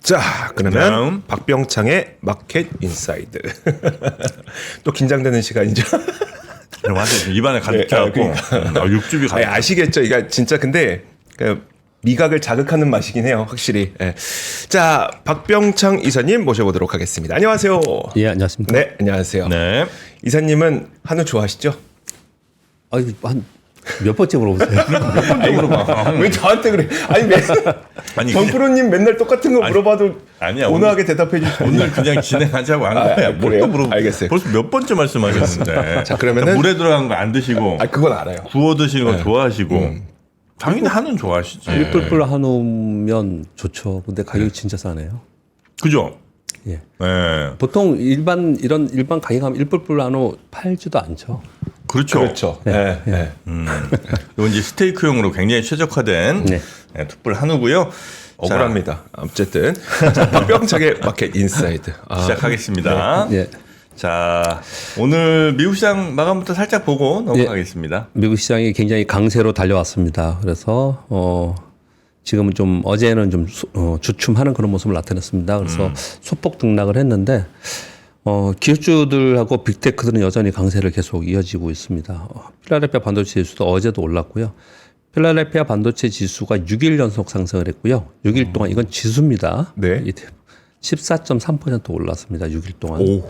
자, 그러면 박병창의 마켓 인사이드. 또 긴장되는 시간이죠. 완전 입안에 가득 차고 그러니까. 육즙이 가득. 아시겠죠? 이거 진짜 근데 미각을 자극하는 맛이긴 해요, 확실히. 예. 자, 박병창 이사님 모셔보도록 하겠습니다. 안녕하세요. 예, 안녕하십니까. 네, 안녕하세요. 네. 이사님은 한우 좋아하시죠? 한 몇 번째 물어보세요? 왜 저한테 그래? 아니, 아니, 정프로님 맨날 똑같은 거 물어봐도 아니야, 온화하게 대답해 주시고. 오늘 그냥 진행하자고 한 거야. 뭘 그래요? 또 물어보. 알겠어요. 벌써 몇 번째 말씀하셨는데. 자, 그러면은 물에 들어간 거 안 드시고 그건 알아요. 구워 드시는 거 좋아하시고 당연히 한우는 좋아하시지. 일뿔뿔 한우면 좋죠. 근데 가격이 진짜 싸네요. 그죠? 예. 네. 보통 일반 가격하면 일뿔뿔 한우 팔지도 않죠. 그렇죠. 그렇죠. 네. 네. 이건 이제 스테이크용으로 굉장히 최적화된 네. 툭불 한우고요. 억울합니다. 어쨌든 자, 박병창의 마켓 인사이드 시작하겠습니다. 예. 자, 오늘 미국 시장 마감부터 살짝 보고 넘어가겠습니다. 미국 시장이 굉장히 강세로 달려왔습니다. 그래서 지금은 좀 어제는 좀 주춤하는 그런 모습을 나타냈습니다. 그래서 소폭 등락을 했는데 기술주들하고 빅테크들은 여전히 강세를 계속 이어지고 있습니다. 필라델피아 반도체 지수도 어제도 올랐고요. 필라델피아 반도체 지수가 6일 연속 상승을 했고요. 6일 동안 이건 지수입니다. 네. 14.3% 올랐습니다. 6일 동안.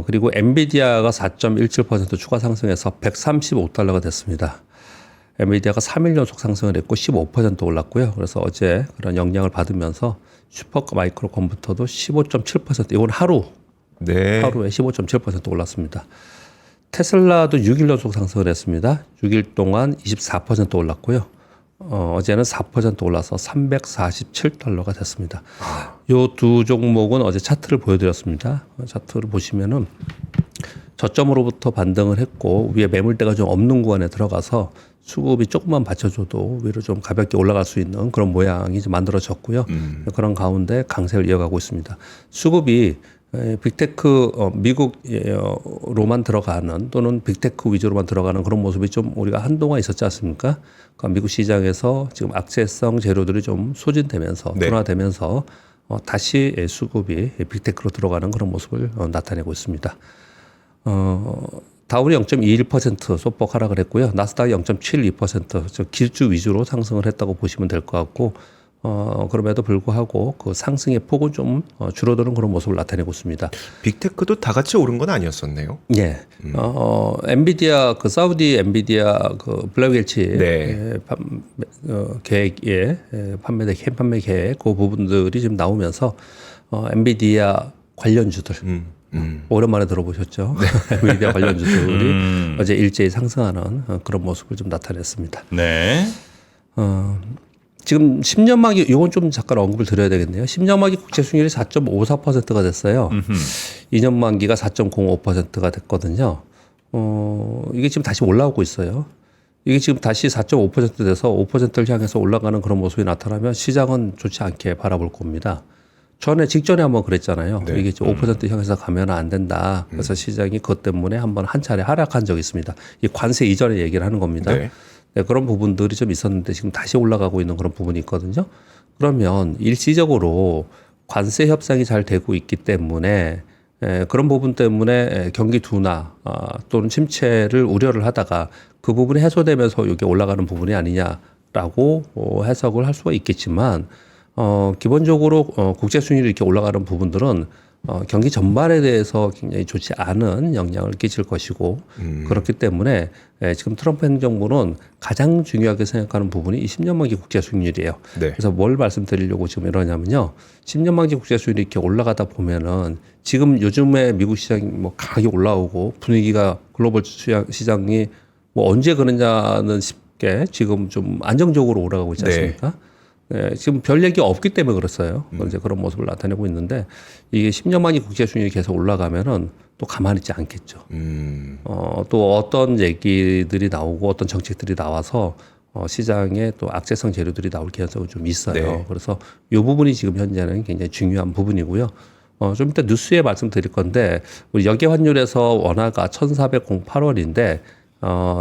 그리고 엔비디아가 4.17% 추가 상승해서 135달러가 됐습니다. 엔비디아가 3일 연속 상승을 했고 15% 올랐고요. 그래서 어제 그런 영향을 받으면서 슈퍼 마이크로 컴퓨터도 15.7%, 이건 하루에 네. 15.7% 올랐습니다. 테슬라도 6일 연속 상승을 했습니다. 6일 동안 24% 올랐고요. 어제는 4% 올라서 347달러가 됐습니다. 이 두 종목은 어제 차트를 보여드렸습니다. 차트를 보시면은 저점으로부터 반등을 했고 위에 매물대가 좀 없는 구간에 들어가서 수급이 조금만 받쳐줘도 위로 좀 가볍게 올라갈 수 있는 그런 모양이 좀 만들어졌고요. 그런 가운데 강세를 이어가고 있습니다. 수급이 빅테크 미국로만 들어가는 또는 빅테크 위주로만 들어가는 그런 모습이 좀 우리가 한동안 있었지 않습니까? 그러니까 미국 시장에서 지금 악재성 재료들이 좀 소진되면서 둔화되면서 다시 수급이 빅테크로 들어가는 그런 모습을 나타내고 있습니다. 다우이 0.21% 소폭 하락을 했고요. 나스닥이 0.72% 기술주 위주로 상승을 했다고 보시면 될 것 같고 그럼에도 불구하고 그 상승의 폭은 좀 줄어드는 그런 모습을 나타내고 있습니다. 빅테크도 다 같이 오른 건 아니었었네요. 예. 엔비디아 사우디 엔비디아 블랙웰치 계획에 판매 계획 그 부분들이 지금 나오면서 엔비디아 관련주들 오랜만에 들어보셨죠? 엔비디아 관련주들이 어제 일제히 상승하는 그런 모습을 좀 나타냈습니다. 네. 지금 10년만기 이건 좀 잠깐 언급을 드려야 되겠네요. 10년만기 국채 수익률이 4.54%가 됐어요. 2년만기가 4.05%가 됐거든요. 이게 지금 다시 올라오고 있어요. 이게 지금 다시 4.5% 돼서 5%를 향해서 올라가는 그런 모습이 나타나면 시장은 좋지 않게 바라볼 겁니다. 직전에 한번 그랬잖아요. 네. 이게 5% 향해서 가면 안 된다. 그래서 시장이 그것 때문에 한번 한 차례 하락한 적이 있습니다. 이 관세 이전에 얘기를 하는 겁니다. 네, 그런 부분들이 좀 있었는데 지금 다시 올라가고 있는 그런 부분이 있거든요. 그러면 일시적으로 관세 협상이 잘 되고 있기 때문에 그런 부분 때문에 경기 둔화 또는 침체를 우려를 하다가 그 부분이 해소되면서 이게 올라가는 부분이 아니냐라고 해석을 할 수가 있겠지만 기본적으로 국제 수익률이 이렇게 올라가는 부분들은 경기 전반에 대해서 굉장히 좋지 않은 영향을 끼칠 것이고 그렇기 때문에 지금 트럼프 행정부는 가장 중요하게 생각하는 부분이 이 10년 만기 국제 수익률이에요. 네. 그래서 뭘 말씀드리려고 지금 이러냐면요. 10년 만기 국제 수익률이 이렇게 올라가다 보면은 지금 요즘에 미국 시장이 뭐 강하게 올라오고 분위기가 글로벌 시장이 뭐 언제 그러냐는 싶게 지금 좀 안정적으로 올라가고 있지 않습니까? 네, 지금 별 얘기 없기 때문에 그렇어요. 이제 그런 모습을 나타내고 있는데 이게 10년 만기 국제 수익률이 계속 올라가면은 또 가만히 있지 않겠죠. 또 어떤 얘기들이 나오고 어떤 정책들이 나와서 시장에 또 악재성 재료들이 나올 가능성이 좀 있어요. 네. 그래서 이 부분이 지금 현재는 굉장히 중요한 부분이고요. 좀 이따 뉴스에 말씀드릴 건데 우리 역외 환율에서 원화가 1,408원인데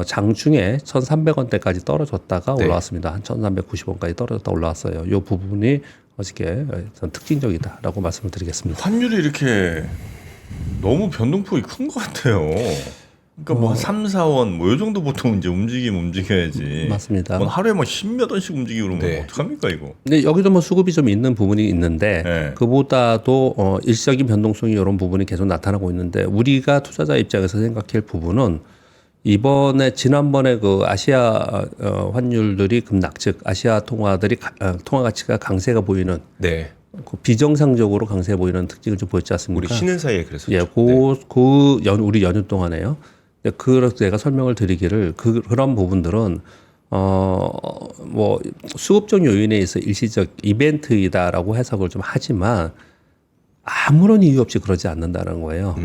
장중에 1,300원대까지 떨어졌다가 올라왔습니다. 한 1,390원까지 떨어졌다 올라왔어요. 이 부분이 어저께 전 특징적이다라고 말씀을 드리겠습니다. 환율이 이렇게 너무 변동폭이 큰 것 같아요. 그러니까 뭐 3, 4원 뭐 이 정도 보통 이제 움직여야지. 맞습니다. 뭐 하루에 뭐 10몇 원씩 움직이고 그러면 네. 어떡합니까 이거? 근데 여기도 뭐 수급이 좀 있는 부분이 있는데 네. 그보다도 일시적인 변동성이 이런 부분이 계속 나타나고 있는데 우리가 투자자 입장에서 생각할 부분은 이번에 지난번에 그 아시아 환율들이 급락, 즉 아시아 통화들이 통화 가치가 강세가 보이는 네. 그 비정상적으로 강세 보이는 특징을 좀 보였지 우리 않습니까? 쉬는 사이에 그래서 예, 우리 연휴 동안에요. 그래서 제가 설명을 드리기를 그런 부분들은 뭐 수급적 요인에 있어 일시적 이벤트이다라고 해석을 좀 하지만 아무런 이유 없이 그러지 않는다는 거예요.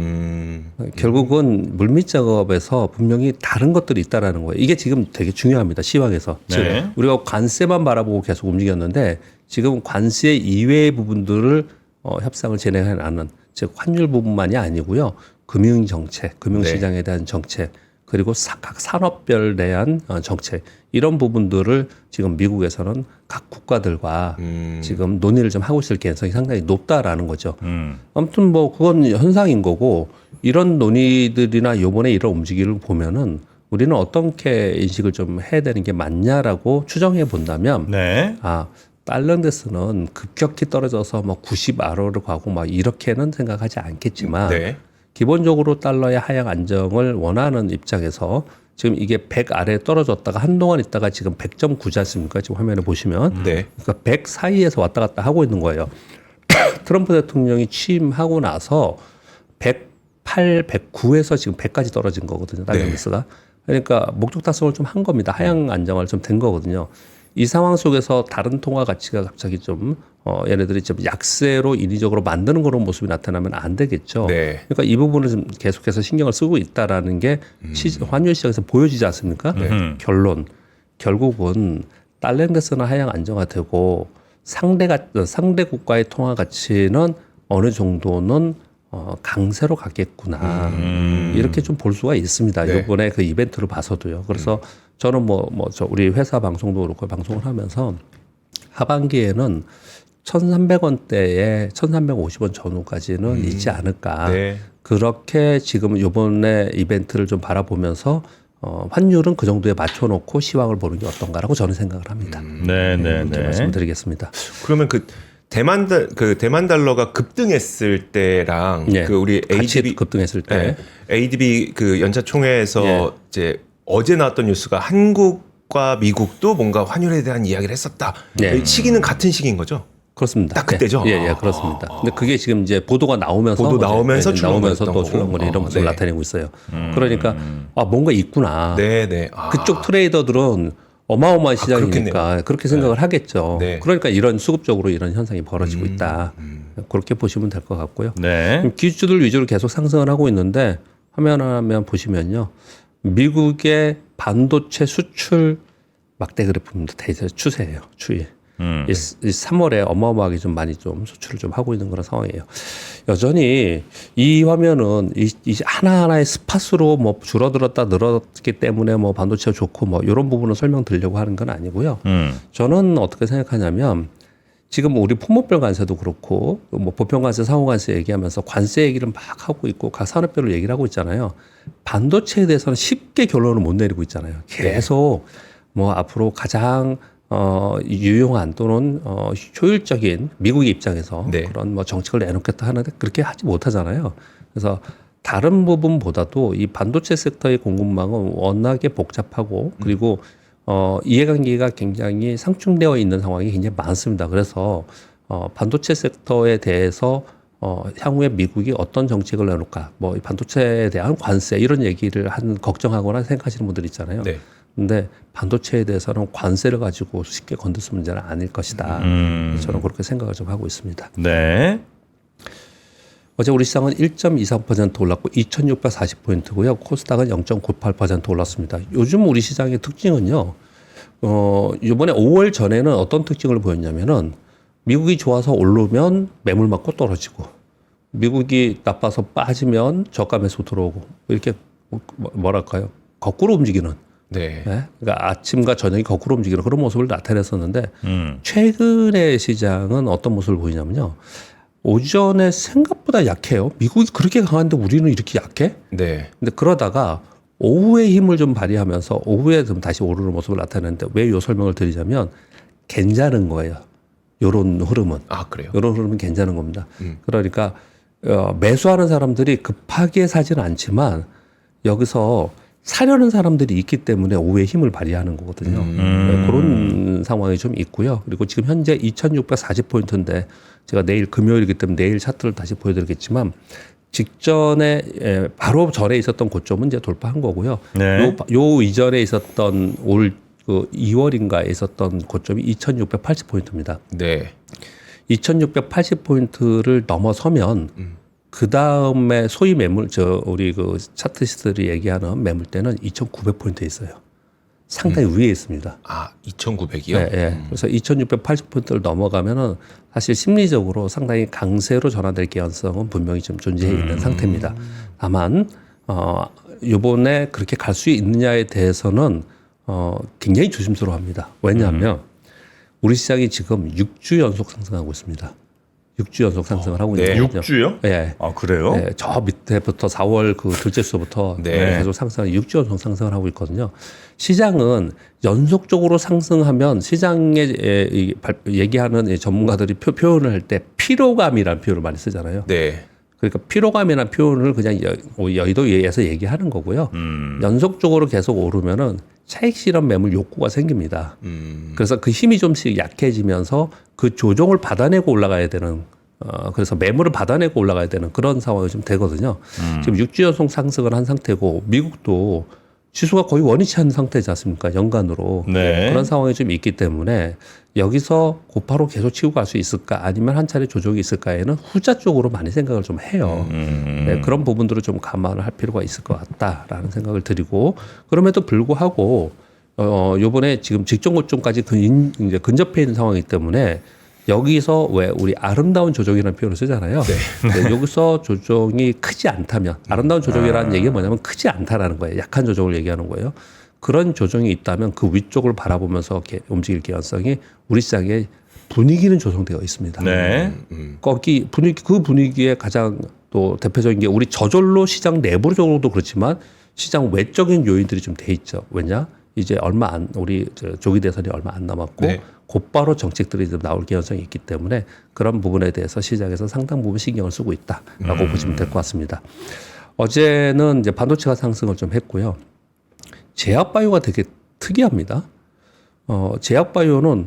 결국은 물밑 작업에서 분명히 다른 것들이 있다라는 거예요. 이게 지금 되게 중요합니다. 시황에서. 네. 즉 우리가 관세만 바라보고 계속 움직였는데 지금 관세 이외의 부분들을 협상을 진행해 나는 즉 환율 부분만이 아니고요. 금융 정책, 금융시장에 대한 정책, 그리고 각 산업별 대한 정책 이런 부분들을 지금 미국에서는 각 국가들과 지금 논의를 좀 하고 있을 가능성이 상당히 높다라는 거죠. 아무튼 뭐 그건 현상인 거고 이런 논의들이나 요번에 이런 움직임을 보면은 우리는 어떻게 인식을 좀 해야 되는 게 맞냐라고 추정해 본다면 네. 달러인데스는 급격히 떨어져서 뭐 90 아래로 가고 막 이렇게는 생각하지 않겠지만 네. 기본적으로 달러의 하향 안정을 원하는 입장에서 지금 이게 100 아래에 떨어졌다가 한동안 있다가 지금 100.9지 않습니까? 지금 화면에 보시면. 네. 그러니까 100 사이에서 왔다 갔다 하고 있는 거예요. 트럼프 대통령이 취임하고 나서 108, 109에서 지금 100까지 떨어진 거거든요. 달러인데스가. 그러니까 목적 달성을 좀 한 겁니다. 하향 안정화를 좀 된 거거든요. 이 상황 속에서 다른 통화 가치가 갑자기 좀 얘네들이 좀 약세로 인위적으로 만드는 그런 모습이 나타나면 안 되겠죠. 네. 그러니까 이 부분을 좀 계속해서 신경을 쓰고 있다라는 게 환율 시장에서 보여지지 않습니까? 결론 결국은 달러인데스는 하향 안정화되고 상대 국가의 통화 가치는 어느 정도는 강세로 가겠구나 이렇게 좀 볼 수가 있습니다. 네. 이번에 그 이벤트를 봐서도요. 그래서 저는 저 우리 회사 방송도 그렇고 방송을 하면서 하반기에는 1,300원대에 1,350원 전후까지는 있지 않을까. 네. 그렇게 지금 이번에 이벤트를 좀 바라보면서 환율은 그 정도에 맞춰놓고 시황을 보는 게 어떤가라고 저는 생각을 합니다. 네, 네, 이렇게 네. 말씀드리겠습니다. 그러면 대만 달러가 급등했을 때랑 예. 그 우리 같이 ADB 급등했을 때 ADB 그 연차 총회에서 예. 이제 어제 나왔던 뉴스가 한국과 미국도 뭔가 환율에 대한 이야기를 했었다. 예. 시기는 같은 시기인 거죠? 그렇습니다. 딱 그때죠? 예, 그렇습니다. 근데 그게 지금 이제 보도가 나오면서 보도 나오면서 나오면서 출렁거렸던 또 거고. 출렁거리 이런 모습을 네. 나타내고 있어요. 그러니까 뭔가 있구나. 네, 네. 그쪽 트레이더들은 어마어마한 시장이니까 그렇게 생각을 하겠죠. 네. 그러니까 이런 수급적으로 이런 현상이 벌어지고 있다. 그렇게 보시면 될 것 같고요. 네. 기술주들 위주로 계속 상승을 하고 있는데 화면 보시면요. 미국의 반도체 수출 막대 그래프입니다. 대세 추세예요. 추이. 이 3월에 어마어마하게 좀 많이 좀 수출을 좀 하고 있는 그런 상황이에요. 여전히 이 화면은 이 하나하나의 스팟으로 뭐 줄어들었다 늘었기 때문에 뭐 반도체가 좋고 뭐 이런 부분을 설명드리려고 하는 건 아니고요. 저는 어떻게 생각하냐면 지금 우리 품목별 관세도 그렇고 뭐 보편 관세, 상호 관세 얘기하면서 관세 얘기를 막 하고 있고 각 산업별로 얘기를 하고 있잖아요. 반도체에 대해서는 쉽게 결론을 못 내리고 있잖아요. 계속 뭐 앞으로 가장 유용한 또는 효율적인 미국의 입장에서 네. 그런 뭐 정책을 내놓겠다 하는데 그렇게 하지 못하잖아요. 그래서 다른 부분보다도 이 반도체 섹터의 공급망은 워낙에 복잡하고 그리고 이해관계가 굉장히 상충되어 있는 상황이 굉장히 많습니다. 그래서 반도체 섹터에 대해서 향후에 미국이 어떤 정책을 내놓을까, 뭐 이 반도체에 대한 관세 이런 얘기를 걱정하거나 생각하시는 분들 있잖아요. 네. 근데 반도체에 대해서는 관세를 가지고 쉽게 건들 수 문제는 아닐 것이다. 저는 그렇게 생각을 좀 하고 있습니다. 네. 어제 우리 시장은 1.23% 올랐고 2,640포인트고요. 코스닥은 0.98% 올랐습니다. 요즘 우리 시장의 특징은요. 이번에 5월 전에는 어떤 특징을 보였냐면은 미국이 좋아서 오르면 매물 맞고 떨어지고 미국이 나빠서 빠지면 저가 매수 들어오고 이렇게 뭐랄까요? 거꾸로 움직이는 네. 네? 그러니까 아침과 저녁이 거꾸로 움직이는 그런 모습을 나타냈었는데 최근의 시장은 어떤 모습을 보이냐면요. 오전에 생각보다 약해요. 미국이 그렇게 강한데 우리는 이렇게 약해? 네. 근데 그러다가 오후에 힘을 좀 발휘하면서 오후에 좀 다시 오르는 모습을 나타내는데 왜 요 설명을 드리자면 괜찮은 거예요. 요런 흐름은. 아, 그래요? 요런 흐름은 괜찮은 겁니다. 그러니까 매수하는 사람들이 급하게 사지는 않지만 여기서 사려는 사람들이 있기 때문에 오후에 힘을 발휘하는 거거든요. 네, 그런 상황이 좀 있고요. 그리고 지금 현재 2640포인트인데 제가 내일 금요일이기 때문에 내일 차트를 다시 보여드리겠지만 직전에 바로 전에 있었던 고점은 이제 돌파한 거고요. 네. 요 이전에 있었던 올 그 2월인가에 있었던 고점이 2680포인트입니다. 네. 2680포인트를 넘어서면 그 다음에 소위 매물 우리 그 차트시스들이 얘기하는 매물대는 2900포인트에 있어요. 상당히 위에 있습니다. 아, 2,900이요? 네, 네. 그래서 2680포인트를 넘어가면은 사실 심리적으로 상당히 강세로 전환될 개연성은 분명히 좀 존재해 있는 상태입니다. 다만 이번에 그렇게 갈 수 있느냐에 대해서는 굉장히 조심스러워합니다. 왜냐하면 우리 시장이 지금 6주 연속 상승하고 있습니다. 6주 연속 상승을 하고 네. 있는 거죠. 6주요? 예. 아, 그래요? 네, 저 밑에부터 4월 그 둘째 주부터 네. 계속 상승, 6주 연속 상승을 하고 있거든요. 시장은 연속적으로 상승하면 시장에 얘기하는 전문가들이 표현을 할 때 피로감이라는 표현을 많이 쓰잖아요. 네. 그러니까 피로감이라는 표현을 그냥 여의도에서 얘기하는 거고요. 연속적으로 계속 오르면은 차익 실현 매물 욕구가 생깁니다. 그래서 그 힘이 좀씩 약해지면서 그 조정을 받아내고 올라가야 되는 그래서 매물을 받아내고 올라가야 되는 그런 상황이 좀 되거든요. 지금 6주 연속 상승을 한 상태고 미국도 지수가 거의 원위치 한 상태지 않습니까? 연간으로. 네. 그런 상황이 좀 있기 때문에 여기서 고파로 계속 치고 갈 수 있을까 아니면 한 차례 조정이 있을까에는 후자 쪽으로 많이 생각을 좀 해요. 네, 그런 부분들을 좀 감안을 할 필요가 있을 것 같다라는 생각을 드리고 그럼에도 불구하고 요번에 지금 직전 고점까지 이제 근접해 있는 상황이기 때문에 여기서 왜 우리 아름다운 조정이라는 표현을 쓰잖아요. 네, 여기서 조정이 크지 않다면 아름다운 조정이라는 얘기가 뭐냐면 크지 않다라는 거예요. 약한 조정을 얘기하는 거예요. 그런 조정이 있다면 그 위쪽을 바라보면서 움직일 개연성이 우리 시장의 분위기는 조성되어 있습니다. 네. 거기 그 분위기에 가장 또 대표적인 게 우리 저절로 시장 내부적으로도 그렇지만 시장 외적인 요인들이 좀 돼 있죠. 왜냐? 이제 우리 조기 대선이 얼마 안 남았고 네. 곧바로 정책들이 좀 나올 개연성이 있기 때문에 그런 부분에 대해서 시장에서 상당 부분 신경을 쓰고 있다라고 보시면 될 것 같습니다. 어제는 이제 반도체가 상승을 좀 했고요. 제약바이오가 되게 특이합니다. 제약바이오는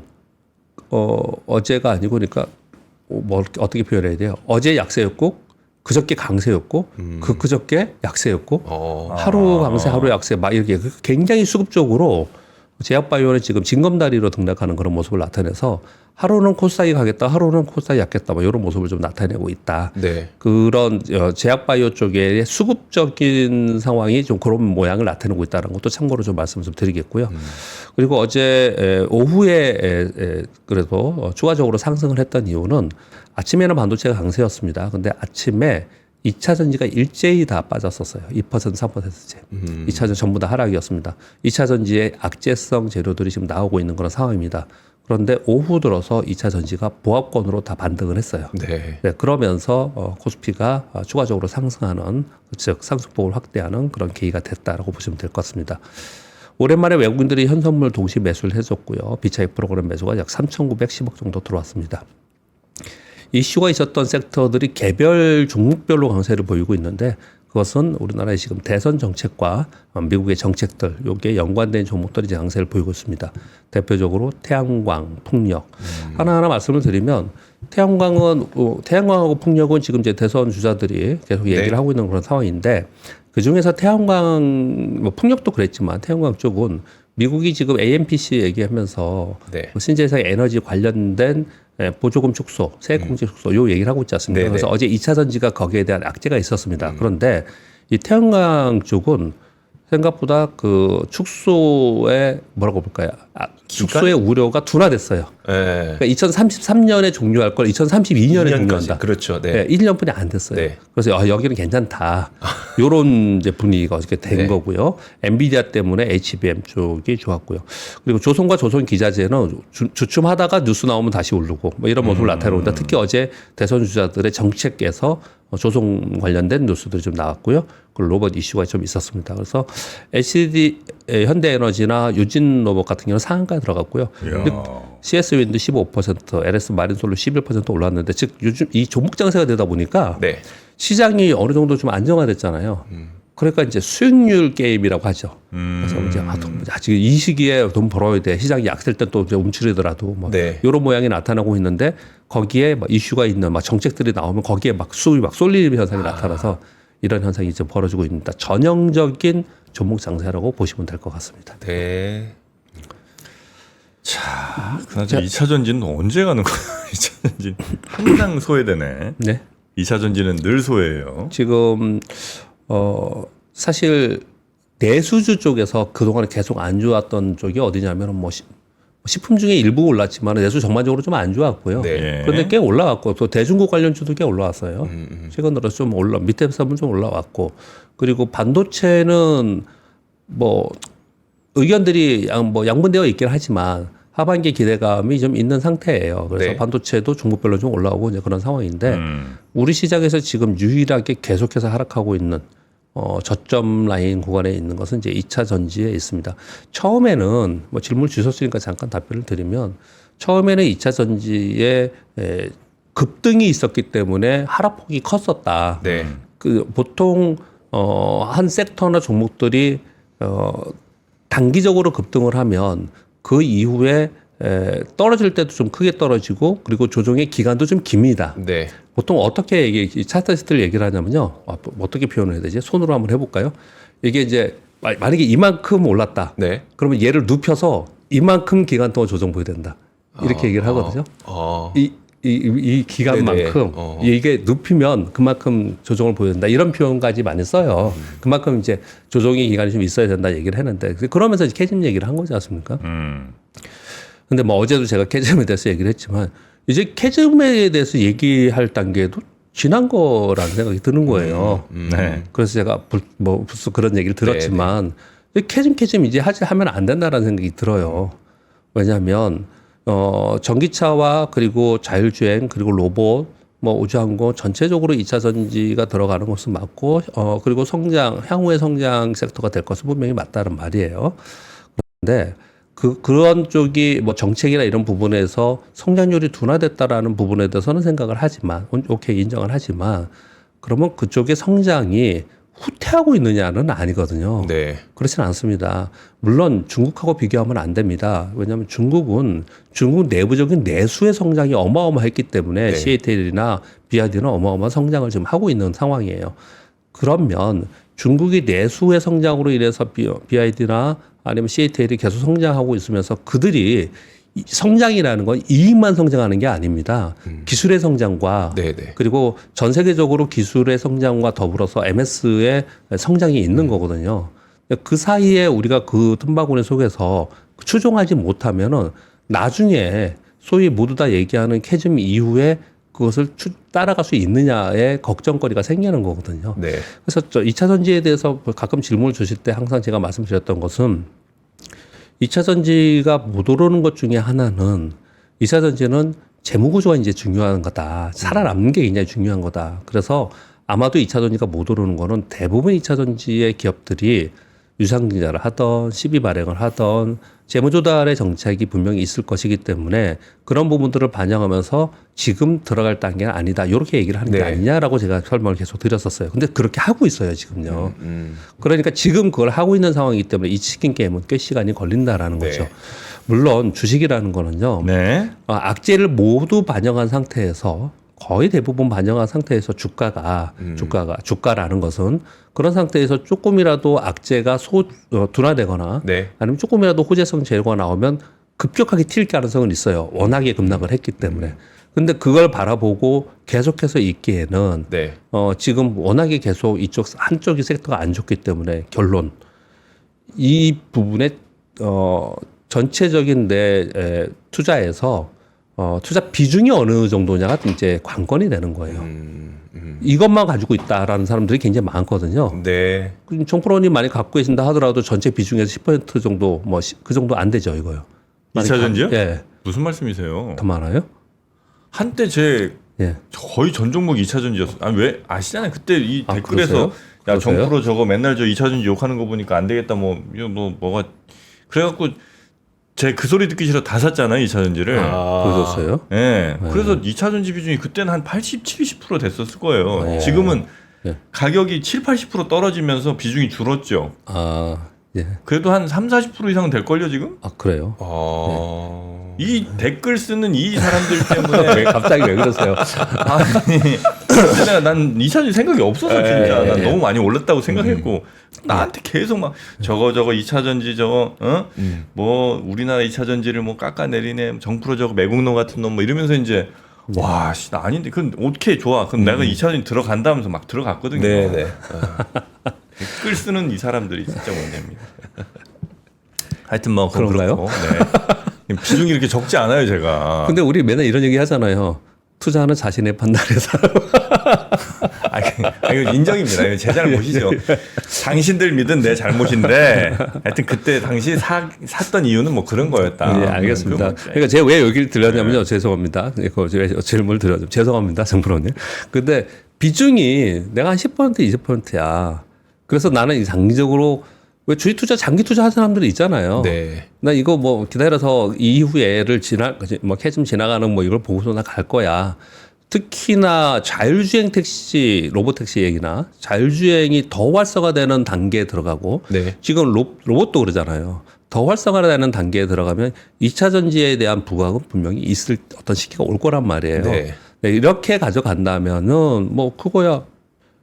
어제가 아니고 그러니까 뭐 어떻게 표현해야 돼요? 어제 약세였고 그저께 강세였고 그저께 약세였고 하루 강세 하루 약세 막 이렇게 굉장히 수급적으로 제약바이오는 지금 징검다리로 등락하는 그런 모습을 나타내서 하루는 코스닥이 가겠다 하루는 코스닥이 약겠다 뭐 이런 모습을 좀 나타내고 있다. 네. 그런 제약바이오 쪽의 수급적인 상황이 좀 그런 모양을 나타내고 있다는 것도 참고로 좀 말씀을 좀 드리겠고요. 그리고 어제 오후에 그래도 추가적으로 상승을 했던 이유는 아침에는 반도체가 강세였습니다. 근데 아침에 2차 전지가 일제히 다 빠졌었어요. 2% 3%째. 2차 전지 전부 다 하락이었습니다. 2차 전지의 악재성 재료들이 지금 나오고 있는 그런 상황입니다. 그런데 오후 들어서 2차 전지가 보합권으로 다 반등을 했어요. 네. 네, 그러면서 코스피가 추가적으로 상승하는 즉 상승폭을 확대하는 그런 계기가 됐다라고 보시면 될 것 같습니다. 오랜만에 외국인들이 현선물 동시 매수를 해줬고요. 비차익 프로그램 매수가 약 3,910억 정도 들어왔습니다. 이슈가 있었던 섹터들이 개별 종목별로 강세를 보이고 있는데 그것은 우리나라의 지금 대선 정책과 미국의 정책들 요게 연관된 종목들이 이제 강세를 보이고 있습니다. 대표적으로 태양광, 풍력 하나하나 말씀을 드리면 태양광하고 풍력은 지금 이제 대선 주자들이 계속 얘기를 네. 하고 있는 그런 상황인데 그 중에서 태양광, 뭐 풍력도 그랬지만 태양광 쪽은 미국이 지금 AMPC 얘기하면서 네. 신재생 에너지 관련된 보조금 축소, 세액공제 축소 요 얘기를 하고 있지 않습니까? 네네. 그래서 어제 2차 전지가 거기에 대한 악재가 있었습니다. 그런데 이 태양광 쪽은 생각보다 그 축소에 뭐라고 볼까요? 숙소의 우려가 둔화됐어요. 예. 그러니까 2033년에 종료할 걸 2032년에 종료한다. 그렇죠. 네. 네, 1년뿐이 안 됐어요. 네. 그래서 여기는 괜찮다. 이런 이제 분위기가 어떻게 된 네. 거고요. 엔비디아 때문에 HBM 쪽이 좋았고요. 그리고 조선과 조선 기자재는 주춤하다가 뉴스 나오면 다시 오르고 뭐 이런 모습을 나타내는데 특히 어제 대선 주자들의 정책에서 조선 관련된 뉴스들이 좀 나왔고요. 그 로봇 이슈가 좀 있었습니다. 그래서 LCD 현대에너지나 유진 로봇 같은 경우는 상한가에 들어갔고요. CS 윈드 15%, LS 마린솔로 11% 올랐는데 즉 요즘 이 종목 장세가 되다 보니까 네. 시장이 어느 정도 좀 안정화됐잖아요. 그러니까 이제 수익률 게임이라고 하죠. 그래서 이제 아직 이 시기에 돈 벌어야 돼. 시장이 약셀 때 또 움츠리더라도 뭐 네. 이런 모양이 나타나고 있는데 거기에 막 이슈가 있는 막 정책들이 나오면 거기에 막 수급이 막 쏠리는 현상이 나타나서 이런 현상이 이제 벌어지고 있습니다. 전형적인 종목 장세라고 보시면 될 것 같습니다. 네. 자, 그나저나 2차 전지는 언제 가는 거야? 2차 전지 항상 소외되네. 네. 2차 전지는 늘 소외예요. 지금 사실 내수주 쪽에서 그동안에 계속 안 좋았던 쪽이 어디냐면 뭐 식품 중에 일부 올랐지만 내수 전반적으로 좀 안 좋았고요. 네. 그런데 꽤 올라왔고 또 대중국 관련주도 꽤 올라왔어요. 최근으로 좀 밑에 부분 좀 올라왔고 그리고 반도체는 뭐 의견들이 양분되어 있긴 하지만 하반기 기대감이 좀 있는 상태예요. 그래서 네. 반도체도 중국별로 좀 올라오고 이제 그런 상황인데 우리 시장에서 지금 유일하게 계속해서 하락하고 있는 저점 라인 구간에 있는 것은 이제 2차 전지에 있습니다. 처음에는 뭐 질문 주셨으니까 잠깐 답변을 드리면 처음에는 2차 전지에 급등이 있었기 때문에 하락폭이 컸었다. 네. 그 보통 한 섹터나 종목들이 단기적으로 급등을 하면 그 이후에 떨어질 때도 좀 크게 떨어지고 그리고 조정의 기간도 좀 깁니다. 네. 보통 어떻게 차트리스트를 얘기를 하냐면요. 어떻게 표현을 해야 되지? 손으로 한번 해볼까요? 이게 이제 만약에 이만큼 올랐다. 네. 그러면 얘를 눕혀서 이만큼 기간 동안 조정 보여야 된다. 이렇게 얘기를 하거든요. 이 기간만큼 네네. 이게 눕히면 그만큼 조정을 보여야 된다. 이런 표현까지 많이 써요. 그만큼 이제 조정의 기간이 좀 있어야 된다 얘기를 했는데 그러면서 이제 캐즘 얘기를 한 거지 않습니까? 근데 뭐 어제도 제가 캐즘에 대해서 얘기를 했지만 이제 캐즘에 대해서 얘기할 단계도 지난 거라는 생각이 드는 거예요. 네. 그래서 제가 벌써 그런 얘기를 들었지만 캐즘 이제 하면 안 된다라는 생각이 들어요. 왜냐하면 전기차와 그리고 자율주행 그리고 로봇 뭐 우주항공 전체적으로 2차 전지가 들어가는 것은 맞고 그리고 향후의 성장 섹터가 될 것은 분명히 맞다는 말이에요. 그런데 그런 쪽이 뭐 정책이나 이런 부분에서 성장률이 둔화됐다라는 부분에 대해서는 생각을 하지만 오케이 인정을 하지만 그러면 그쪽의 성장이 후퇴하고 있느냐는 아니거든요. 네. 그렇지는 않습니다. 물론 중국하고 비교하면 안 됩니다. 왜냐하면 중국 내부적인 내수의 성장이 어마어마했기 때문에 네. CATL이나 BYD는 어마어마한 성장을 지금 하고 있는 상황이에요. 그러면 중국이 내수의 성장으로 인해서 BYD나 아니면 CATL이 계속 성장하고 있으면서 그들이 성장이라는 건 이익만 성장하는 게 아닙니다. 기술의 성장과 네네. 그리고 전 세계적으로 기술의 성장과 더불어서 MS의 성장이 있는 거거든요. 그 사이에 우리가 그 틈바구니 속에서 추종하지 못하면은 나중에 소위 모두 다 얘기하는 캐즘 이후에 그것을 따라갈 수 있느냐의 걱정거리가 생기는 거거든요. 네. 그래서 2차 전지에 대해서 가끔 질문을 주실 때 항상 제가 말씀드렸던 것은 2차 전지가 못 오르는 것 중에 하나는 2차 전지는 재무 구조가 이제 중요한 거다. 살아남는 게 굉장히 중요한 거다. 그래서 아마도 2차 전지가 못 오르는 거는 대부분 2차 전지의 기업들이 유상증자를 하던 시비 발행을 하던 재무 조달의 정책이 분명히 있을 것이기 때문에 그런 부분들을 반영하면서 지금 들어갈 단계는 아니다. 이렇게 얘기를 하는 게 네. 아니냐라고 제가 설명을 계속 드렸었어요. 근데 그렇게 하고 있어요, 지금요. 그러니까 지금 그걸 하고 있는 상황이기 때문에 이 치킨 게임은 꽤 시간이 걸린다라는 네. 거죠. 물론 주식이라는 거는요. 네. 악재를 모두 반영한 상태에서 거의 대부분 반영한 상태에서 주가라는 것은 그런 상태에서 조금이라도 악재가 둔화되거나 네. 아니면 조금이라도 호재성 재료가 나오면 급격하게 튈 가능성은 있어요. 워낙에 급락을 했기 때문에. 근데 그걸 바라보고 계속해서 있기에는 네. 지금 워낙에 계속 이쪽 한쪽이 섹터가 안 좋기 때문에 결론 이 부분에 전체적인 내 투자에서 투자 비중이 어느 정도냐가 이제 관건이 되는 거예요. 이것만 가지고 있다라는 사람들이 굉장히 많거든요. 네. 정프로님 많이 갖고 계신다 하더라도 전체 비중에서 10% 정도 뭐 그 정도 안 되죠, 이거요. 2차 전지요? 예. 무슨 말씀이세요? 더 많아요? 한때 제 예. 거의 전 종목 2차 전지였어요. 아니 왜 아시잖아요. 그때 이 아, 댓글에서 그러세요? 야 그러세요? 정프로 저거 맨날 저 2차 전지 욕하는 거 보니까 안 되겠다 뭐가 그래갖고 제 그 소리 듣기 싫어 다 샀잖아요 2차 전지를. 보셨어요? 예. 그래서 2차 전지 비중이 그때는 한 80, 70% 됐었을 거예요. 네. 지금은 네. 가격이 7, 80% 떨어지면서 비중이 줄었죠. 아, 예. 그래도 한 3, 40% 이상은 될 걸요 지금? 아, 그래요? 이 댓글 쓰는 이 사람들 때문에 왜 갑자기 왜 그러세요? 아니 내가 난 2차 전지 생각이 없어서 진짜 난 너무 많이 올랐다고 생각했고 나한테 계속 막 저거 2차 전지 저거 뭐 우리나라 2차 전지를 뭐 깎아내리네 정프로 저거 매국노 같은 놈 뭐 이러면서 이제 와, 씨, 나 아닌데 그럼 오케이 좋아 그럼 내가 2차 전지 들어간다면서 막 들어갔거든요. 네네. 댓글 쓰는 이 사람들이 진짜 문제입니다. 하여튼 뭐 그런가요? 그렇고, 네. 비중이 이렇게 적지 않아요 제가. 근데 우리 맨날 이런 얘기 하잖아요. 투자하는 자신의 판단에서. 이거 인정입니다. 이거 제 잘못이죠. 당신들 믿은 내 잘못인데 하여튼 그때 당시 샀던 이유는 뭐 그런 거였다. 네, 알겠습니다. 그건 그러니까 제가 왜 여기를 들렸냐면요. 죄송합니다. 이거 질문을 드려요. 죄송합니다. 정프로님. 근데 비중이 내가 한 10% 20%야. 그래서 나는 장기적으로 왜 주식 투자 장기 투자하는 사람들이 있잖아요. 네. 나 이거 뭐 기다려서 이후에를 캐즘 지나가는 뭐 이걸 보고서 나 갈 거야. 특히나 자율주행 택시, 로보택시 얘기나 자율주행이 더 활성화되는 단계에 들어가고 네. 지금 로봇도 그러잖아요. 더 활성화되는 단계에 들어가면 2차 전지에 대한 부각은 분명히 있을 어떤 시기가 올 거란 말이에요. 네. 네, 이렇게 가져간다면은 뭐 그거야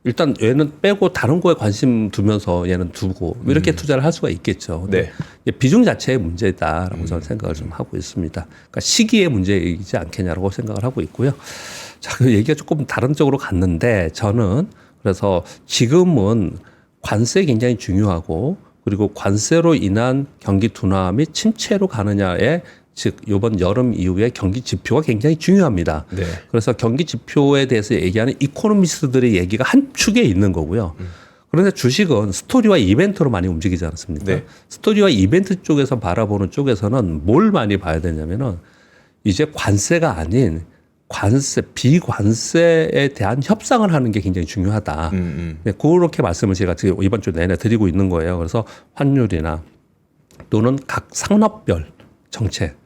일단 얘는 빼고 다른 거에 관심 두면서 얘는 두고 이렇게 투자를 할 수가 있겠죠. 네. 비중 자체의 문제다라고 저는 생각을 좀 하고 있습니다. 그러니까 시기의 문제이지 않겠냐라고 생각을 하고 있고요. 자, 그 얘기가 조금 다른 쪽으로 갔는데 저는 그래서 지금은 관세 굉장히 중요하고 그리고 관세로 인한 경기 둔화 및 침체로 가느냐에 즉 이번 여름 이후에 경기 지표가 굉장히 중요합니다. 네. 그래서 경기 지표에 대해서 얘기하는 이코노미스트들의 얘기가 한 축에 있는 거고요. 그런데 주식은 스토리와 이벤트로 많이 움직이지 않습니까? 네. 스토리와 이벤트 쪽에서 바라보는 쪽에서는 뭘 많이 봐야 되냐면은 이제 관세가 아닌 비관세에 대한 협상을 하는 게 굉장히 중요하다. 네, 그렇게 말씀을 제가 지금 이번 주 내내 드리고 있는 거예요. 그래서 환율이나 또는 각 산업별 정책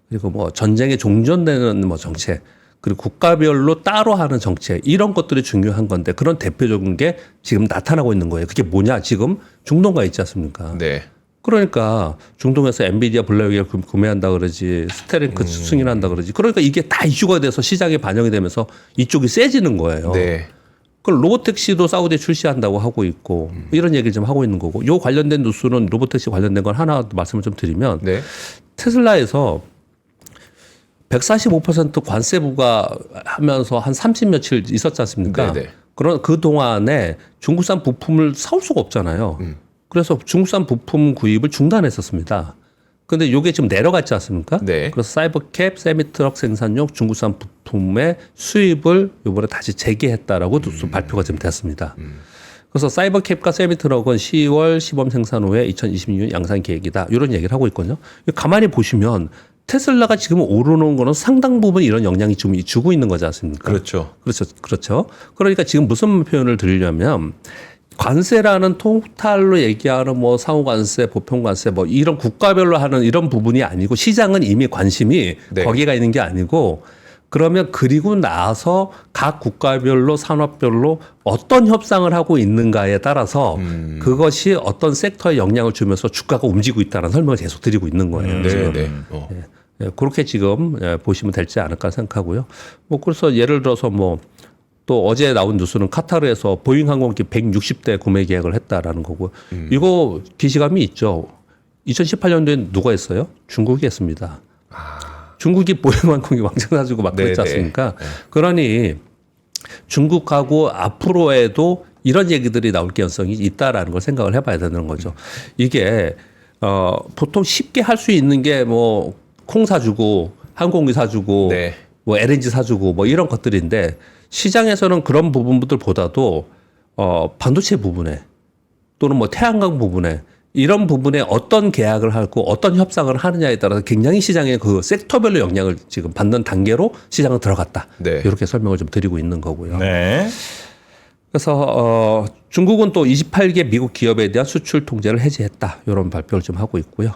그리고 뭐 전쟁에 종전되는 뭐 정책 그리고 국가별로 따로 하는 정책 이런 것들이 중요한 건데 그런 대표적인 게 지금 나타나고 있는 거예요. 그게 뭐냐? 지금 중동가 있지 않습니까? 네. 그러니까 중동에서 엔비디아 블랙을 구매한다 그러지 스테링크 승인한다 그러지 그러니까 이게 다 이슈가 돼서 시장에 반영이 되면서 이쪽이 세지는 거예요. 네. 그 로보택시도 사우디에 출시한다고 하고 있고 이런 얘기를 좀 하고 있는 거고 요 관련된 뉴스는 로보택시 관련된 건 하나 말씀을 좀 드리면 네. 테슬라에서 145% 관세 부과하면서 한 30 며칠 있었지 않습니까? 네네. 그런 그 동안에 중국산 부품을 사올 수가 없잖아요. 그래서 중국산 부품 구입을 중단했었습니다. 근데 요게 지금 내려갔지 않습니까? 네. 그래서 사이버캡 세미트럭 생산용 중국산 부품의 수입을 이번에 다시 재개했다라고 발표가 지금 됐습니다. 그래서 사이버캡과 세미트럭은 10월 시범 생산 후에 2026년 양산 계획이다. 이런 얘기를 하고 있거든요. 가만히 보시면 테슬라가 지금 오르는 거는 상당 부분 이런 영향이 좀 주고 있는 거지 않습니까? 그렇죠. 그렇죠. 그러니까 지금 무슨 표현을 드리려면 관세라는 토탈로 얘기하는 뭐 상호관세, 보편관세 뭐 이런 국가별로 하는 이런 부분이 아니고 시장은 이미 관심이 네. 거기가 있는 게 아니고 그러면 그리고 나서 각 국가별로 산업별로 어떤 협상을 하고 있는가에 따라서 그것이 어떤 섹터에 영향을 주면서 주가가 움직이고 있다는 설명을 계속 드리고 있는 거예요. 지금. 네. 예, 그렇게 지금 보시면 될지 않을까 생각하고요. 뭐 그래서 예를 들어서 뭐 또 어제 나온 뉴스는 카타르에서 보잉 항공기 160대 구매 계약을 했다라는 거고 이거 기시감이 있죠. 2018년도에 누가 했어요? 중국이 했습니다. 중국이 보잉 항공기 왕창 사주고 막 그랬지 않습니까? 그러니 중국하고 앞으로에도 이런 얘기들이 나올 가능성이 있다라는 걸 생각을 해봐야 되는 거죠. 이게 보통 쉽게 할 수 있는 게 뭐 콩 사주고 항공기 사주고 네. 뭐 LNG 사주고 뭐 이런 것들인데 시장에서는 그런 부분들보다도 반도체 부분에 또는 뭐 태양광 부분에 이런 부분에 어떤 계약을 하고 어떤 협상을 하느냐에 따라서 굉장히 시장의 그 섹터별로 영향을 지금 받는 단계로 시장은 들어갔다. 네. 이렇게 설명을 좀 드리고 있는 거고요. 네. 그래서 중국은 또 28개 미국 기업에 대한 수출 통제를 해제했다. 이런 발표를 좀 하고 있고요.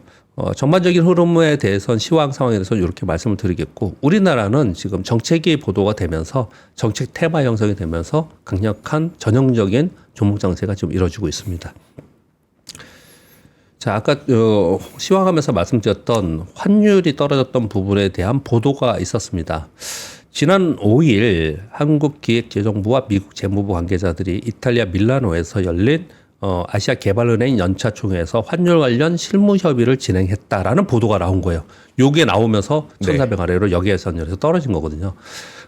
전반적인 흐름에 대해서는 시황 상황에 대해서는 이렇게 말씀을 드리겠고 우리나라는 지금 정책이 보도가 되면서 정책 테마 형성이 되면서 강력한 전형적인 종목 장세가 지금 이루어지고 있습니다. 자, 아까 시황하면서 말씀드렸던 환율이 떨어졌던 부분에 대한 보도가 있었습니다. 지난 5일 한국기획재정부와 미국 재무부 관계자들이 이탈리아 밀라노에서 열린 아시아 개발은행 연차 총회에서 환율 관련 실무 협의를 진행했다라는 보도가 나온 거예요. 요게 나오면서 1,400 아래로 여기에선열에서 떨어진 거거든요.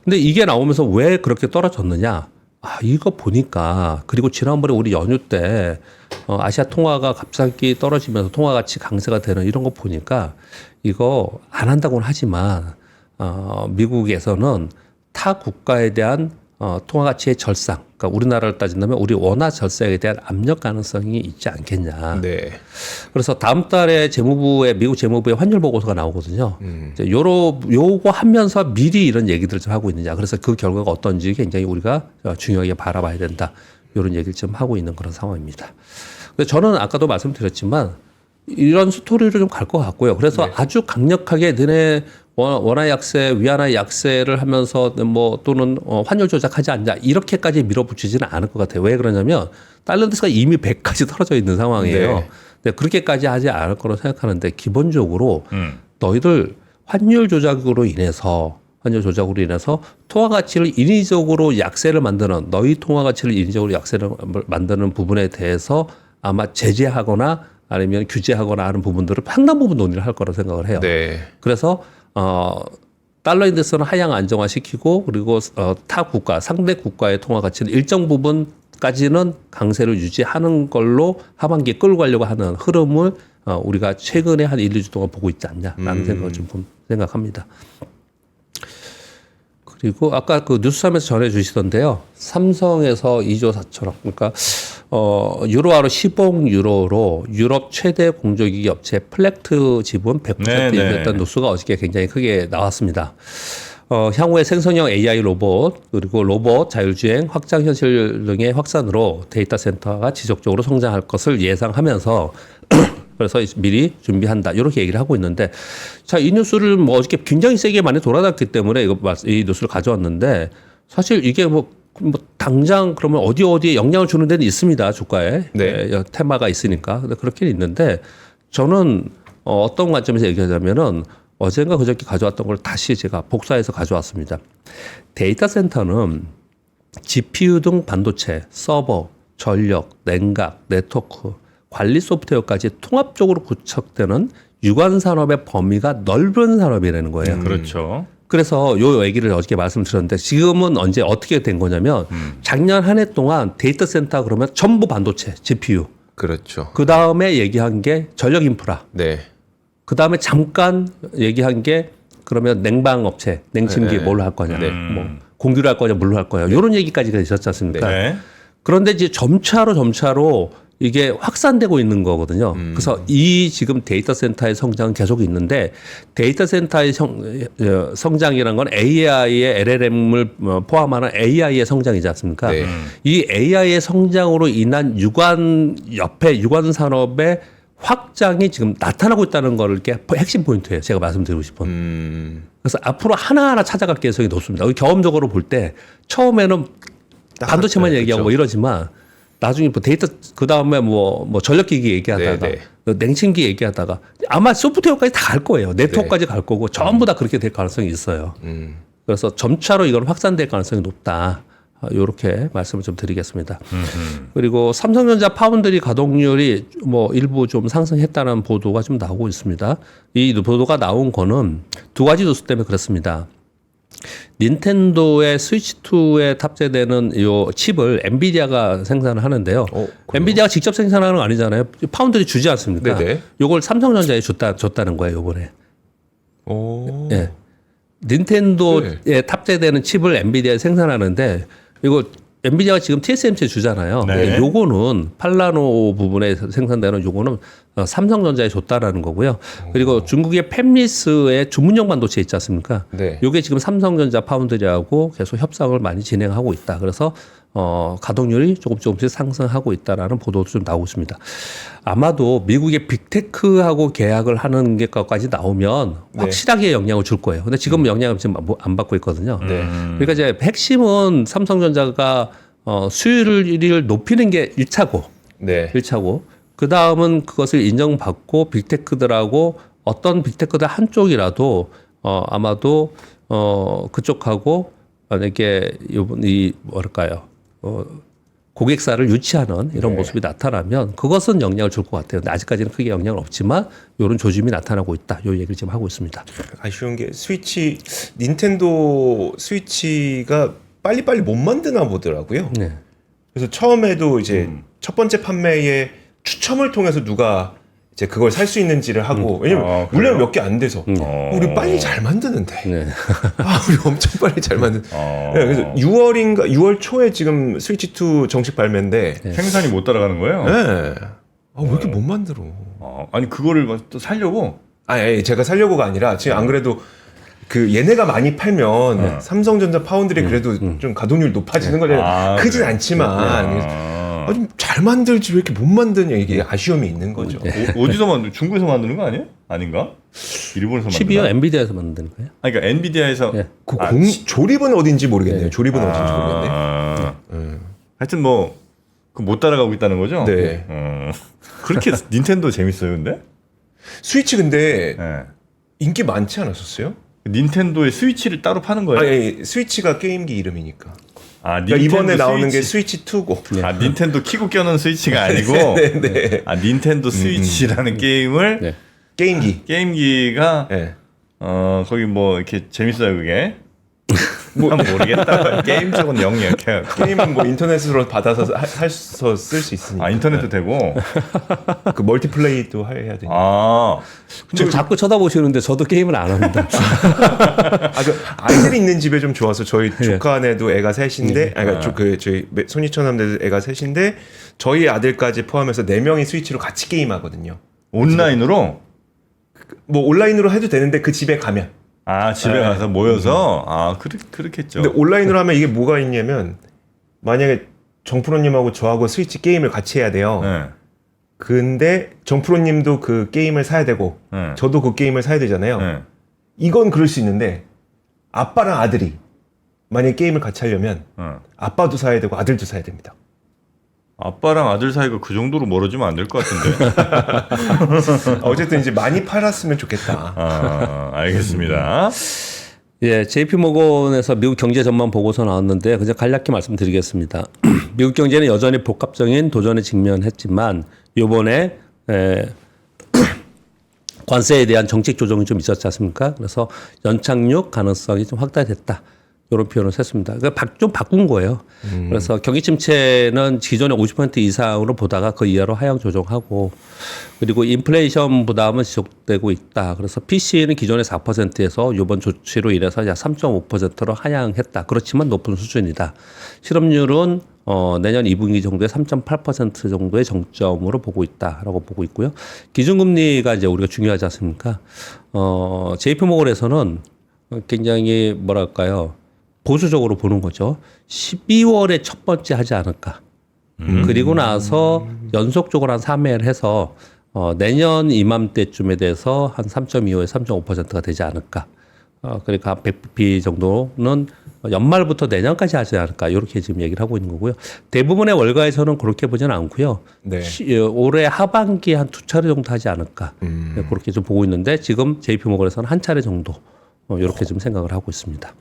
근데 이게 나오면서 왜 그렇게 떨어졌느냐? 이거 보니까 그리고 지난번에 우리 연휴 때 아시아 통화가 갑자기 떨어지면서 통화 가치 강세가 되는 이런 거 보니까 이거 안 한다고는 하지만 미국에서는 타 국가에 대한 통화 가치의 절상, 그러니까 우리나라를 따진다면 우리 원화 절상에 대한 압력 가능성이 있지 않겠냐. 네. 그래서 다음 달에 미국 재무부의 환율 보고서가 나오거든요. 이제 요거 하면서 미리 이런 얘기들을 좀 하고 있느냐. 그래서 그 결과가 어떤지 굉장히 우리가 중요하게 바라봐야 된다. 이런 얘기를 좀 하고 있는 그런 상황입니다. 근데 저는 아까도 말씀드렸지만 이런 스토리로 좀 갈 것 같고요. 그래서 아주 강력하게 너네 원화 약세, 위안화 약세를 하면서 뭐 또는 환율 조작하지 않냐 이렇게까지 밀어붙이지는 않을 것 같아요. 왜 그러냐면 달러인데스가 이미 100까지 떨어져 있는 상황이에요. 네. 근데 그렇게까지 하지 않을 거라고 생각하는데 기본적으로 너희들 환율 조작으로 인해서 통화 가치를 인위적으로 약세를 만드는 너희 통화 가치를 인위적으로 약세를 만드는 부분에 대해서 아마 제재하거나 아니면 규제하거나 하는 부분들을 상당 부분 논의를 할 거라고 생각을 해요. 네. 그래서 달러 인덱스는 하향 안정화시키고 그리고 타 국가 상대 국가의 통화 가치는 일정 부분까지는 강세를 유지하는 걸로 하반기에 끌고 가려고 하는 흐름을 우리가 최근에 한 1, 2주 동안 보고 있지 않냐라는 생각을 좀 생각합니다. 그리고 아까 그 뉴스함에서 전해 주시던데요. 삼성에서 2조 4천억. 그러니까 유로화로 10억 유로로 유럽 최대 공조기기 업체 플렉트 지분 100% 인수했다는 뉴스가 어저께 굉장히 크게 나왔습니다. 향후에 생성형 AI 로봇 그리고 로봇 자율주행 확장 현실 등의 확산으로 데이터 센터가 지속적으로 성장할 것을 예상하면서 그래서 미리 준비한다. 이렇게 얘기를 하고 있는데 자, 이 뉴스를 뭐 어저께 굉장히 세게 많이 돌아다녔기 때문에 이 뉴스를 가져왔는데 사실 이게 뭐 당장 그러면 어디에 영향을 주는 데는 있습니다. 주가에. 네. 테마가 있으니까. 근데 그렇게 있는데 저는 어떤 관점에서 얘기하자면은 어젠가 그저께 가져왔던 걸 다시 제가 복사해서 가져왔습니다. 데이터 센터는 GPU 등 반도체, 서버, 전력, 냉각, 네트워크, 관리 소프트웨어까지 통합적으로 구축되는 유관 산업의 범위가 넓은 산업이라는 거예요. 그렇죠. 그래서 요 얘기를 어저께 말씀드렸는데 지금은 언제 어떻게 된 거냐면 작년 한 해 동안 데이터 센터 그러면 전부 반도체, GPU. 그렇죠. 그 다음에 얘기한 게 전력 인프라. 네. 그 다음에 잠깐 얘기한 게 그러면 냉방 업체, 냉침기 뭘로 할 거냐, 뭐 공기로 할 거냐, 물로 할 거냐, 이런 얘기까지가 있었지 않습니까? 네. 그런데 이제 점차로 이게 확산되고 있는 거거든요. 그래서 이 지금 데이터 센터의 성장은 계속 있는데 데이터 센터의 성장이라는 건 AI의 LLM을 포함하는 AI의 성장이지 않습니까? 네. 이 AI의 성장으로 인한 유관 산업의 확장이 지금 나타나고 있다는 걸 게 핵심 포인트예요. 제가 말씀드리고 싶은. 그래서 앞으로 하나하나 찾아갈 가능성이 높습니다. 경험적으로 볼 때 처음에는 반도체만 얘기하고 뭐 이러지만 나중에 뭐 데이터 그 다음에 뭐 전력기기 얘기하다가 냉침기 얘기하다가 아마 소프트웨어까지 다 갈 거예요. 네트워크까지 갈 거고 전부 다 그렇게 될 가능성이 있어요. 그래서 점차로 이건 확산될 가능성이 높다. 이렇게 말씀을 좀 드리겠습니다. 그리고 삼성전자 파운드리 가동률이 뭐 일부 좀 상승했다는 보도가 좀 나오고 있습니다. 이 보도가 나온 거는 두 가지 뉴스 때문에 그렇습니다. 닌텐도의 스위치 2에 탑재되는 요 칩을 엔비디아가 생산을 하는데요. 그래요? 엔비디아가 직접 생산하는 건 아니잖아요. 파운드리 주지 않습니까? 네네. 요걸 삼성전자에 줬다는 거예요, 요번에. 오. 예. 닌텐도에 탑재되는 칩을 엔비디아에 생산하는데 이거 엔비디아가 지금 TSMC에 주잖아요. 네. 근데 요거는 팔라노 부분에 생산되는 요거는 삼성전자에 줬다라는 거고요. 그리고 중국의 팹리스의 주문형 반도체 있지 않습니까? 네. 요게 지금 삼성전자 파운드리하고 계속 협상을 많이 진행하고 있다. 그래서 가동률이 조금씩 상승하고 있다라는 보도도 좀 나오고 있습니다. 아마도 미국의 빅테크하고 계약을 하는 게까지 나오면 확실하게 영향을 줄 거예요. 근데 지금 영향을 지금 안 받고 있거든요. 그러니까 이제 핵심은 삼성전자가 수율을 높이는 게 1차고, 네. 1차고, 그 다음은 그것을 인정받고 빅테크들하고 어떤 빅테크들 한쪽이라도 아마도 그쪽하고 만약에 이 뭐랄까요? 고객사를 유치하는 이런 모습이 나타나면 그것은 영향을 줄 것 같아요. 근데 아직까지는 크게 영향은 없지만 이런 조짐이 나타나고 있다. 이 얘기를 지금 하고 있습니다. 아쉬운 게 닌텐도 스위치가 빨리빨리 못 만드나 보더라고요. 네. 그래서 처음에도 이제 첫 번째 판매에 추첨을 통해서 누가 이제 그걸 살 수 있는지를 하고 왜냐면 물량 몇 개 안 돼서 우리 빨리 잘 만드는데 네. 우리 엄청 빨리 잘 만든. 네, 그래서 6월 초에 지금 스위치 2 정식 발매인데 생산이 못 따라가는 거예요? 네. 왜 이렇게 못 만들어? 아니 그거를 또 살려고? 아니 제가 살려고가 아니라 지금 안 그래도 그 얘네가 많이 팔면 삼성전자 파운드리 그래도 좀 가동률 높아지는 거잖아요. 크진 그래. 않지만 좀 잘 만들지 왜 이렇게 못 만드냐 이게 아쉬움이 있는 거죠. 어디서 만드? 중국에서 만드는 거 아니에요? 아닌가? 일본에서 만드나? 칩이요? 엔비디아에서 만드는 거예요? 아니, 그러니까 엔비디아에서 네. 그 조립은 어딘지 모르겠네요. 조립은 어딘지 모르겠네. 하여튼 뭐 그 못 따라가고 있다는 거죠? 네. 그렇게 닌텐도 재밌어요, 근데? 스위치 근데 네. 인기 많지 않았었어요? 닌텐도의 스위치를 따로 파는 거예요? 아니 스위치가 게임기 이름이니까. 그러니까 닌텐도 이번에 나오는 게 스위치. 스위치 2고. 닌텐도 키고 껴는 스위치가 아니고 네. 닌텐도 스위치라는 게임을 네. 게임기가 네. 거기 뭐 이렇게 재밌어요 그게. 난 모르겠다. 게임 쪽은 영이야. 게임은 뭐 인터넷으로 받아서 해서 쓸 수 있으니까. 인터넷도 되고. 그 멀티플레이도 해야 되니까. 지금 자꾸 쳐다보시는데 저도 게임을 안 합니다. 그 아이들이 있는 집에 좀 좋아서 저희 조카네도 애가 셋인데, 그러니까 저희 손이천남대도 애가 셋인데 저희 아들까지 포함해서 4명이 스위치로 같이 게임하거든요. 온라인으로? 뭐 온라인으로 해도 되는데 그 집에 가면. 집에 가서 모여서 그렇겠죠. 근데 온라인으로 하면 이게 뭐가 있냐면 만약에 정프로님하고 저하고 스위치 게임을 같이 해야 돼요. 네. 근데 정프로님도 그 게임을 사야 되고 네. 저도 그 게임을 사야 되잖아요. 네. 이건 그럴 수 있는데 아빠랑 아들이 만약에 게임을 같이 하려면 아빠도 사야 되고 아들도 사야 됩니다. 아빠랑 아들 사이가 그 정도로 멀어지면 안 될 것 같은데. 어쨌든 이제 많이 팔았으면 좋겠다. 알겠습니다. 예, JP 모건에서 미국 경제 전망 보고서 나왔는데 그냥 간략히 말씀드리겠습니다. 미국 경제는 여전히 복합적인 도전에 직면했지만 이번에 관세에 대한 정책 조정이 좀 있었지 않습니까? 그래서 연착륙 가능성이 좀 확대됐다. 이런 표현을 썼습니다. 그러니까 좀 바꾼 거예요. 그래서 경기 침체는 기존에 50% 이상으로 보다가 그 이하로 하향 조정하고 그리고 인플레이션 부담은 지속되고 있다. 그래서 PC는 기존의 4%에서 이번 조치로 인해서 약 3.5%로 하향했다. 그렇지만 높은 수준이다. 실업률은 내년 2분기 정도에 3.8% 정도의 정점으로 보고 있다라고 보고 있고요. 기준금리가 이제 우리가 중요하지 않습니까? JP모건에서는 굉장히 뭐랄까요? 보수적으로 보는 거죠. 12월에 첫 번째 하지 않을까. 그리고 나서 연속적으로 한 3회를 해서 내년 이맘때쯤에 대해서 한 3.25에서 3.5%가 되지 않을까. 그러니까 한 100bp 정도는 연말부터 내년까지 하지 않을까. 이렇게 지금 얘기를 하고 있는 거고요. 대부분의 월가에서는 그렇게 보지는 않고요. 네. 올해 하반기에 한 2차례 정도 하지 않을까. 그렇게 좀 보고 있는데 지금 JP모건에서는 한 차례 정도 이렇게 좀 생각을 하고 있습니다.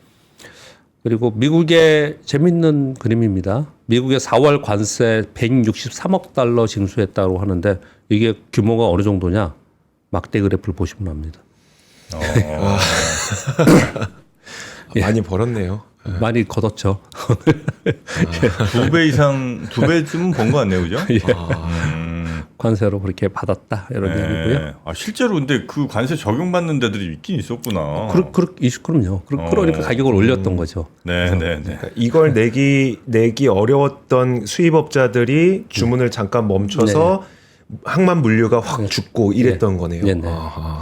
그리고 미국의 재밌는 그림입니다. 미국의 4월 관세 163억 달러 징수했다고 하는데 이게 규모가 어느 정도냐? 막대 그래프를 보시면 압니다. 많이 벌었네요. 많이 걷었죠. 2배 이상 2배쯤 번 거 같네요, 그죠? 예. 음. 관세로 그렇게 받았다 이런 얘기고요. 아, 실제로 근데 그 관세 적용받는 데들이 있긴 있었구나. 그럼요. 그러니까 가격을 올렸던 거죠. 네. 그러니까 이걸 내기 어려웠던 수입업자들이 주문을 잠깐 멈춰서 항만 물류가 확 죽고 이랬던 거네요. 네. 아하.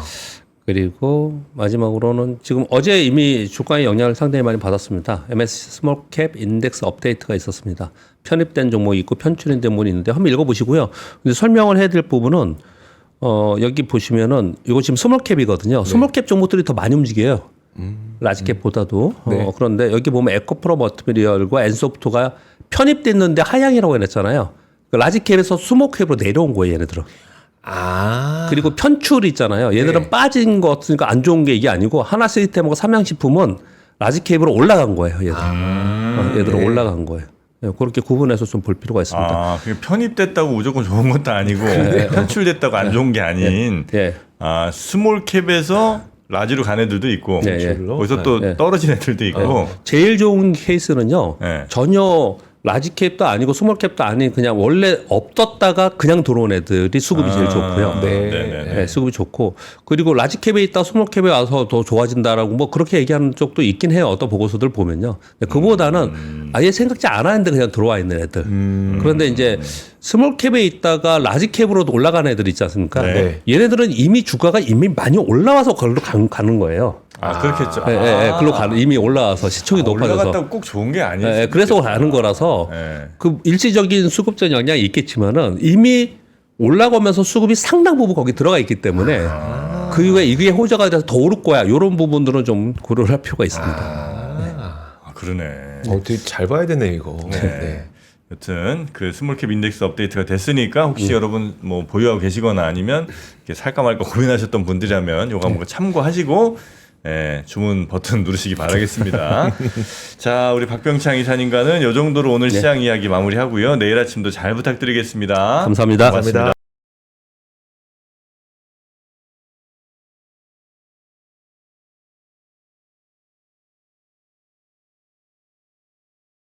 그리고 마지막으로는 지금 어제 이미 주가의 영향을 상당히 많이 받았습니다. MSCI 스몰캡 인덱스 업데이트가 있었습니다. 편입된 종목이 있고 편출된 종목이 있는데 한번 읽어보시고요. 근데 설명을 해야 될 부분은 여기 보시면은 이거 지금 스몰캡이거든요. 스몰캡 종목들이 더 많이 움직여요. 라지캡보다도. 네. 그런데 여기 보면 에코프로 머티리얼과 엔소프트가 편입됐는데 하향이라고 해놨잖아요. 라지캡에서 스몰캡으로 내려온 거예요, 얘네들은. 그리고 편출 있잖아요. 얘들은 빠진 거 없으니까 안 좋은 게 이게 아니고 하나 시스템하고 삼양식품은 라지캡으로 올라간 거예요. 얘들은 올라간 거예요. 예, 그렇게 구분해서 좀 볼 필요가 있습니다. 아, 그게 편입됐다고 무조건 좋은 것도 아니고 편출됐다고 안 좋은 게 아닌 아, 스몰캡에서 라지로 간 애들도 있고 거기서 또 떨어진 애들도 있고 제일 좋은 케이스는요. 네. 전혀 라지캡도 아니고 스몰캡도 아닌 그냥 원래 없었다가 그냥 들어온 애들이 수급이 제일 좋고요. 네, 수급이 좋고 그리고 라지캡에 있다 스몰캡에 와서 더 좋아진다라고 뭐 그렇게 얘기하는 쪽도 있긴 해요. 어떤 보고서들 보면요. 그보다는 아예 생각지 않았는데 그냥 들어와 있는 애들. 그런데 이제 스몰캡에 있다가 라지캡으로 올라가는 애들 있지 않습니까? 네. 얘네들은 이미 주가가 이미 많이 올라와서 걸로 가는 거예요. 아, 그렇겠죠. 글로 이미 올라와서 시총이 높아져서. 올라갔다고 꼭 좋은 게 아니에요. 그래서 가는 거라서 그 일시적인 수급적 영향이 있겠지만은 이미 올라가면서 수급이 상당 부분 거기 들어가 있기 때문에 그 이후에 이게 호재가 돼서 더 오를 거야. 이런 부분들은 좀 고려를 할 필요가 있습니다. 아, 그러네. 되게 잘 봐야 되네 이거. 네. 여튼 그 스몰캡 인덱스 업데이트가 됐으니까 혹시 여러분 뭐 보유하고 계시거나 아니면 이렇게 살까 말까 고민하셨던 분들이라면 요거 한번 참고하시고 주문 버튼 누르시기 바라겠습니다. 자, 우리 박병창 이사님과는 이 정도로 오늘 시장 이야기 마무리하고요. 내일 아침도 잘 부탁드리겠습니다. 감사합니다. 고맙습니다.